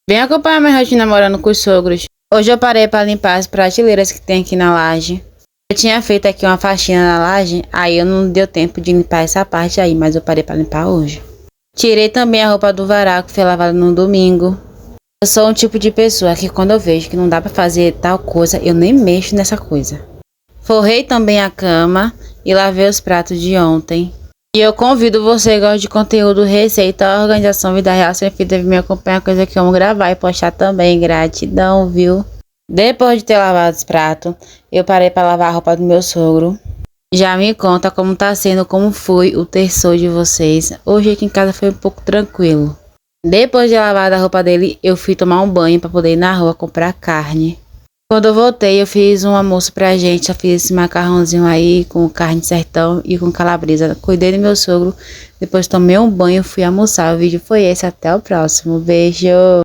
Vem acompanhar minha rotina morando com os sogros. Hoje eu parei para limpar as prateleiras que tem aqui na laje. Eu tinha feito aqui uma faxina na laje, aí eu não deu tempo de limpar essa parte aí, mas eu parei para limpar hoje. Tirei também a roupa do varal que foi lavada no domingo. Eu sou um tipo de pessoa que quando eu vejo que não dá para fazer tal coisa, eu nem mexo nessa coisa. Forrei também a cama e lavei os pratos de ontem. E eu convido você que gosta de conteúdo, receita, organização, vida real, sem fita, me acompanhar, coisa que eu amo gravar e postar também. Gratidão, viu? Depois de ter lavado os pratos, eu parei para lavar a roupa do meu sogro. Já me conta como tá sendo, como foi o terço de vocês. Hoje aqui em casa foi um pouco tranquilo. Depois de lavar a roupa dele, eu fui tomar um banho para poder ir na rua comprar carne. Quando eu voltei, eu fiz um almoço pra gente. Eu fiz esse macarrãozinho aí com carne de sertão e com calabresa. Cuidei do meu sogro. Depois tomei um banho e fui almoçar. O vídeo foi esse. Até o próximo. Beijo!